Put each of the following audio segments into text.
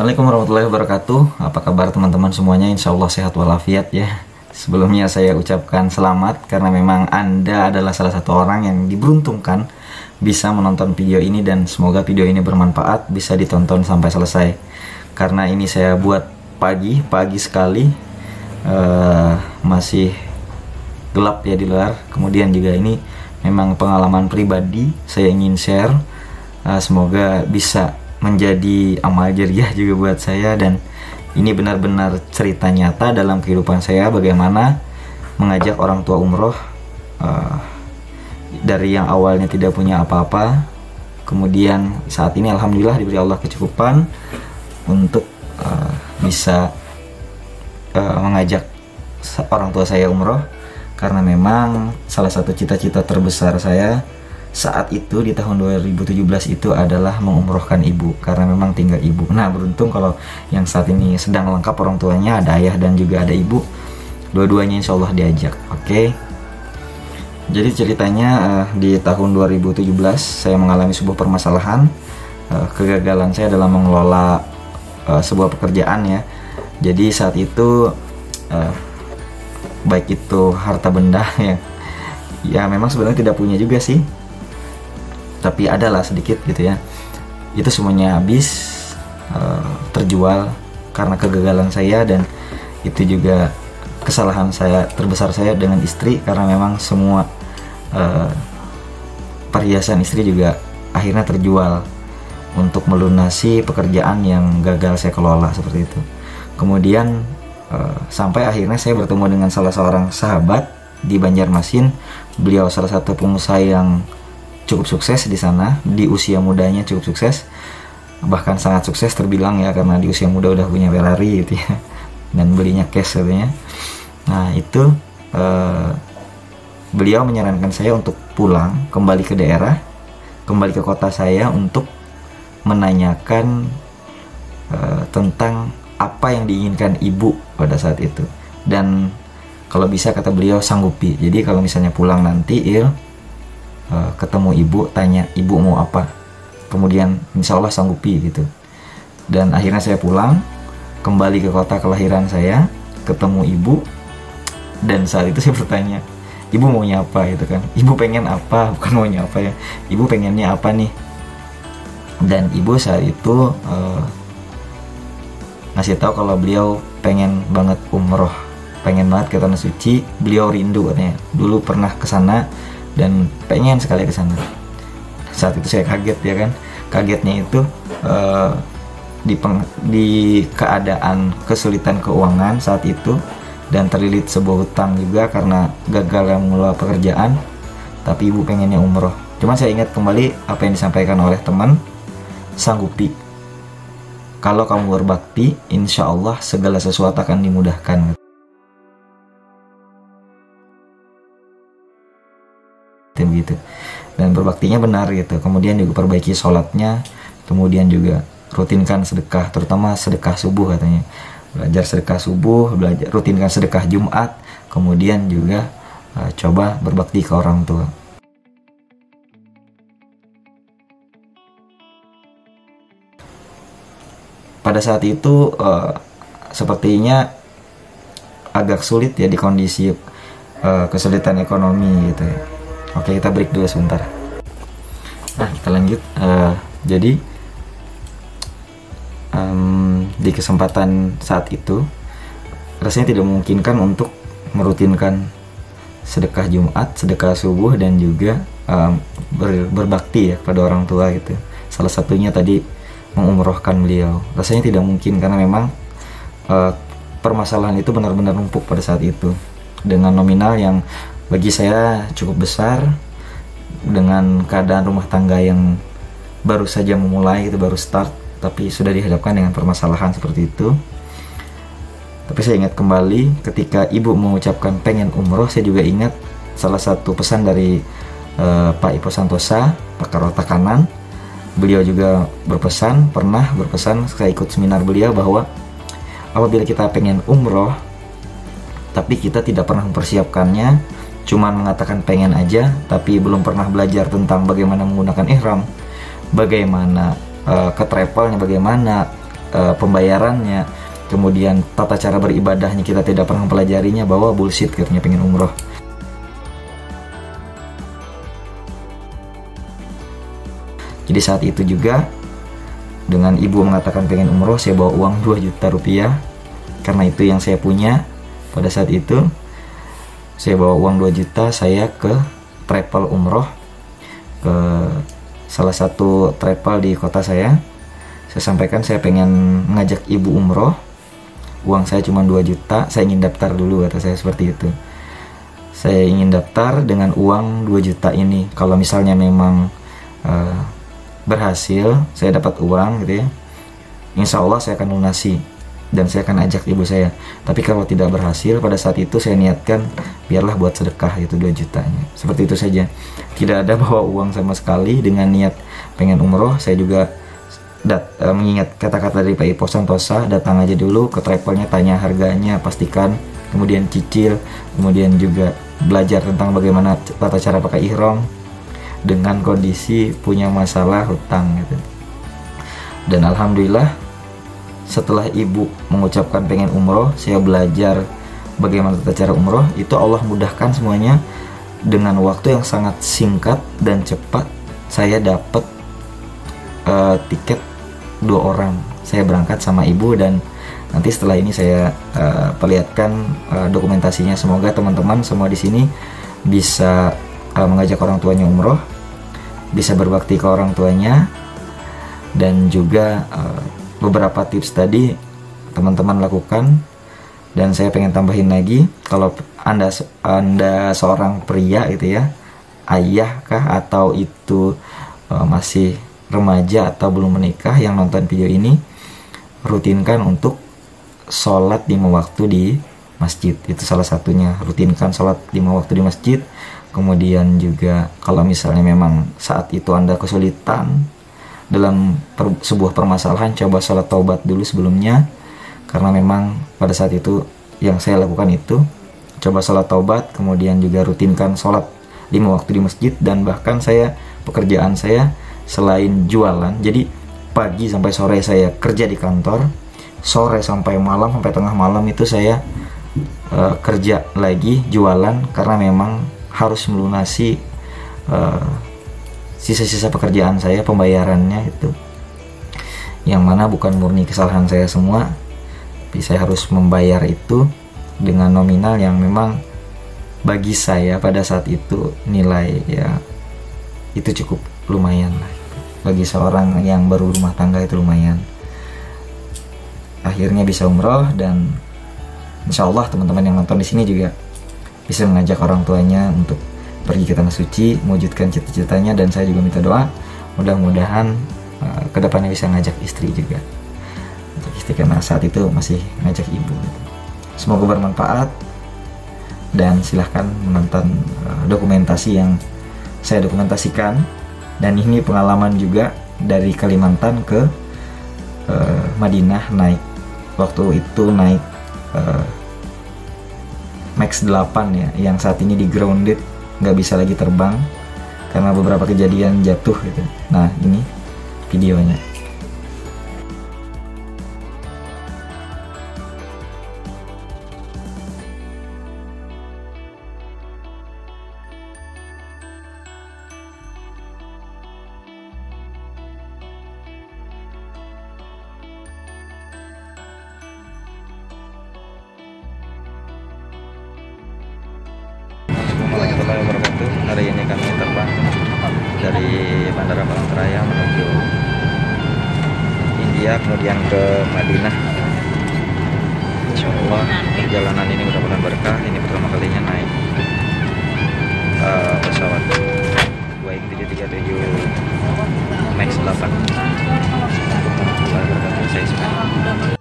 Assalamualaikum warahmatullahi wabarakatuh. Apa kabar teman-teman semuanya? Insya Allah sehat walafiat ya. Sebelumnya saya ucapkan selamat karena memang Anda adalah salah satu orang yang diberuntungkan bisa menonton video ini, dan semoga video ini bermanfaat, bisa ditonton sampai selesai. Karena ini saya buat pagi sekali, masih gelap ya di luar. Kemudian juga ini memang pengalaman pribadi saya ingin share. Semoga bisa menjadi amal jariah juga buat saya, dan ini benar-benar cerita nyata dalam kehidupan saya bagaimana mengajak orang tua umroh dari yang awalnya tidak punya apa-apa, kemudian saat ini alhamdulillah diberi Allah kecukupan untuk bisa mengajak orang tua saya umroh, karena memang salah satu cita-cita terbesar saya saat itu di tahun 2017 itu adalah mengumrohkan ibu, karena memang tinggal ibu. Nah, beruntung kalau yang saat ini sedang lengkap orang tuanya, ada ayah dan juga ada ibu, dua-duanya insya Allah diajak. Oke. Jadi ceritanya di tahun 2017 saya mengalami sebuah permasalahan, kegagalan saya dalam mengelola sebuah pekerjaan ya. Jadi saat itu baik itu harta benda ya memang sebenarnya tidak punya juga sih, tapi adalah sedikit gitu ya, itu semuanya habis, terjual karena kegagalan saya, dan itu juga kesalahan saya terbesar saya dengan istri, karena memang semua perhiasan istri juga akhirnya terjual untuk melunasi pekerjaan yang gagal saya kelola seperti itu. Kemudian sampai akhirnya saya bertemu dengan salah seorang sahabat di Banjarmasin. Beliau salah satu pengusaha yang cukup sukses di sana, di usia mudanya cukup sukses, bahkan sangat sukses terbilang ya, karena di usia muda udah punya Ferrari gitu ya, dan belinya cash katanya. Nah itu beliau menyarankan saya untuk pulang kembali ke daerah, kembali ke kota saya untuk menanyakan tentang apa yang diinginkan ibu pada saat itu, dan kalau bisa kata beliau sanggupi. Jadi kalau misalnya pulang nanti ketemu ibu, tanya ibu mau apa, kemudian insya Allah sanggupi gitu. Dan akhirnya saya pulang kembali ke kota kelahiran saya, ketemu ibu, dan saat itu saya bertanya, ibu maunya apa gitu kan, ibu pengen apa, bukan maunya apa ya, ibu pengennya apa nih. Dan ibu saat itu ngasih tahu kalau beliau pengen banget umroh, pengen banget ke tanah suci, beliau rindu katanya, dulu pernah ke sana dan pengen sekali ke sana. Saat itu saya kaget ya kan. Kagetnya itu di keadaan kesulitan keuangan saat itu, dan terlilit sebuah hutang juga karena gagal yang mengelola pekerjaan, tapi ibu pengennya umroh. Cuman saya ingat kembali apa yang disampaikan oleh teman, sanggupi. Kalau kamu berbakti, insya Allah segala sesuatu akan dimudahkan. Gitu, dan berbaktinya benar gitu. Kemudian juga perbaiki sholatnya, kemudian juga rutinkan sedekah, terutama sedekah subuh katanya, belajar sedekah subuh, rutinkan sedekah Jumat, kemudian juga coba berbakti ke orang tua. Pada saat itu sepertinya agak sulit ya di kondisi kesulitan ekonomi gitu ya. Oke, kita break dulu sebentar. Nah, kita lanjut. Jadi di kesempatan saat itu rasanya tidak memungkinkan untuk merutinkan sedekah Jumat, sedekah subuh, dan juga berbakti ya kepada orang tua gitu. Salah satunya tadi mengumrohkan beliau. Rasanya tidak mungkin karena memang permasalahan itu benar-benar numpuk pada saat itu, dengan nominal yang bagi saya cukup besar, dengan keadaan rumah tangga yang baru saja memulai, itu baru start, tapi sudah dihadapkan dengan permasalahan seperti itu. Tapi saya ingat kembali ketika ibu mengucapkan pengen umroh, saya juga ingat salah satu pesan dari Pak Ipo Santosa, pakar otak kanan. Beliau juga pernah berpesan, saya ikut seminar beliau, bahwa apabila kita pengen umroh tapi kita tidak pernah mempersiapkannya, cuman mengatakan pengen aja, tapi belum pernah belajar tentang bagaimana menggunakan ihram, bagaimana ke travelnya, bagaimana pembayarannya, kemudian tata cara beribadahnya kita tidak pernah mempelajarinya, bahwa bullshit katanya pengen umroh. Jadi saat itu juga dengan ibu mengatakan pengen umroh, saya bawa uang 2 juta rupiah karena itu yang saya punya pada saat itu. Saya bawa uang 2 juta, saya ke travel umroh ke salah satu travel di kota saya. Saya sampaikan saya pengen ngajak ibu umroh, uang saya cuma 2 juta, saya ingin daftar dulu, kata saya seperti itu. Saya ingin daftar dengan uang 2 juta ini, kalau misalnya memang berhasil, saya dapat uang gitu ya, insya Allah saya akan lunasi dan saya akan ajak ibu saya. Tapi kalau tidak berhasil, pada saat itu saya niatkan biarlah buat sedekah itu 2 jutanya. Seperti itu saja, tidak ada bawa uang sama sekali dengan niat pengen umroh. Saya juga mengingat kata-kata dari Pak Ipo Santosa, datang aja dulu ke travelnya, tanya harganya, pastikan, kemudian cicil, kemudian juga belajar tentang bagaimana tata cara pakai ihram dengan kondisi punya masalah hutang gitu. Dan alhamdulillah setelah ibu mengucapkan pengen umroh, saya belajar bagaimana tata cara umroh. Itu Allah mudahkan semuanya dengan waktu yang sangat singkat dan cepat. Saya dapat tiket 2 orang. Saya berangkat sama ibu dan nanti setelah ini saya perlihatkan dokumentasinya. Semoga teman-teman semua di sini bisa mengajak orang tuanya umroh, bisa berbakti ke orang tuanya, dan juga beberapa tips tadi teman-teman lakukan. Dan saya pengen tambahin lagi, kalau anda seorang pria gitu ya, ayah kah atau itu masih remaja atau belum menikah yang nonton video ini, rutinkan untuk sholat 5 waktu di masjid. Itu salah satunya, rutinkan sholat 5 waktu di masjid. Kemudian juga kalau misalnya memang saat itu anda kesulitan dalam sebuah permasalahan, coba sholat taubat dulu sebelumnya, karena memang pada saat itu yang saya lakukan itu, coba sholat taubat, kemudian juga rutinkan sholat 5 waktu di masjid. Dan bahkan saya, pekerjaan saya selain jualan, jadi pagi sampai sore saya kerja di kantor, sore sampai malam, sampai tengah malam itu saya kerja lagi jualan, karena memang harus melunasi sisa-sisa pekerjaan saya, pembayarannya itu, yang mana bukan murni kesalahan saya semua, tapi saya harus membayar itu dengan nominal yang memang bagi saya pada saat itu nilai ya itu cukup lumayan lah. Bagi seorang yang baru rumah tangga itu lumayan. Akhirnya bisa umroh, dan insya Allah teman-teman yang nonton di sini juga bisa mengajak orang tuanya untuk pergi ke tanah suci, mewujudkan cita-citanya. Dan saya juga minta doa, mudah-mudahan kedepannya bisa ngajak istri juga, ngajak istri, karena saat itu masih ngajak ibu. Semoga bermanfaat, dan silahkan menonton dokumentasi yang saya dokumentasikan. Dan ini pengalaman juga dari Kalimantan ke Madinah, naik waktu itu naik Max 8 ya, yang saat ini di grounded, nggak bisa lagi terbang karena beberapa kejadian jatuh gitu. Nah, ini videonya. Warahmatullahi wabarakatuh. Hari ini kami terbang dari Bandara Palangkaraya menuju India, kemudian ke Madinah. Insya Allah perjalanan ini mudah-mudahan berkah. Ini pertama kalinya naik pesawat Boeing 737 Max 8. Warahmatullahi wabarakatuh. Saya Ismail.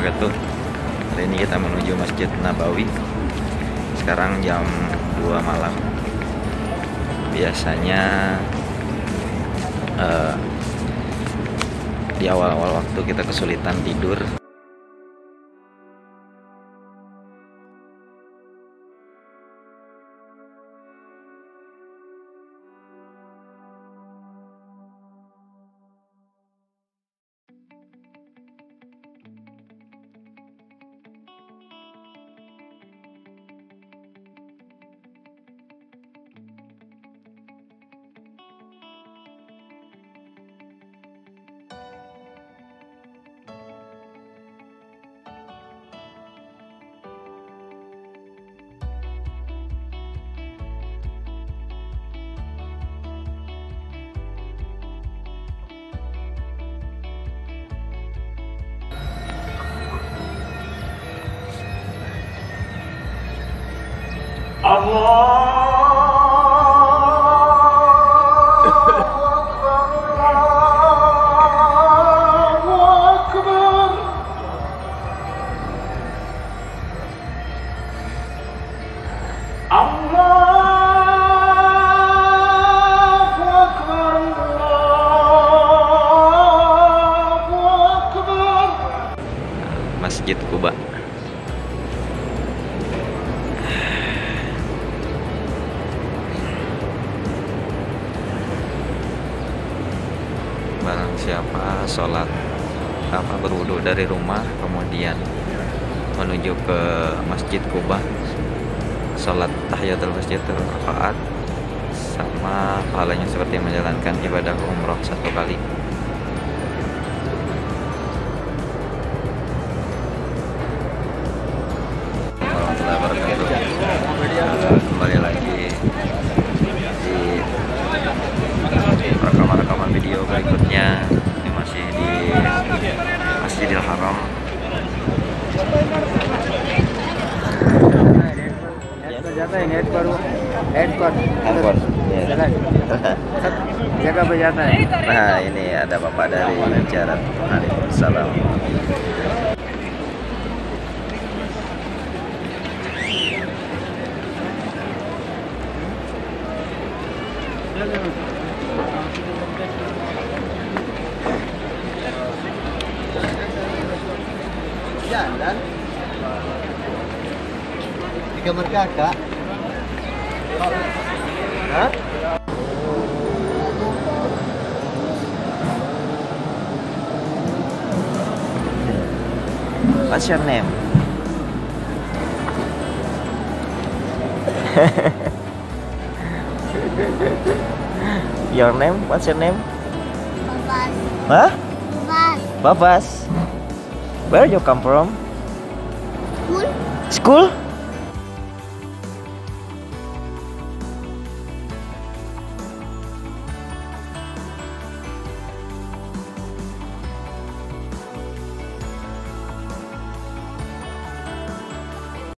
wabarakatuh. Hari ini kita menuju Masjid Nabawi. Sekarang jam 2 malam. Biasanya di awal-awal waktu kita kesulitan tidur. Masjid Kuba. Barang siapa sholat berwudu dari rumah kemudian menuju ke Masjid Kuba, sholat tahiyatul masjid rakaat, sama pahalanya seperti menjalankan ibadah umroh 1 kali. Kembali lagi di rekaman video berikutnya. Ini masih di Masjidil Haram. Nah, ini ada bapak dari Jarat. Waalaikumsalam. Jalan di kamar kakak. Hah? What's your name? Your name? What's your name? Babas. Huh? Babas. Babas. Where you come from? School. School?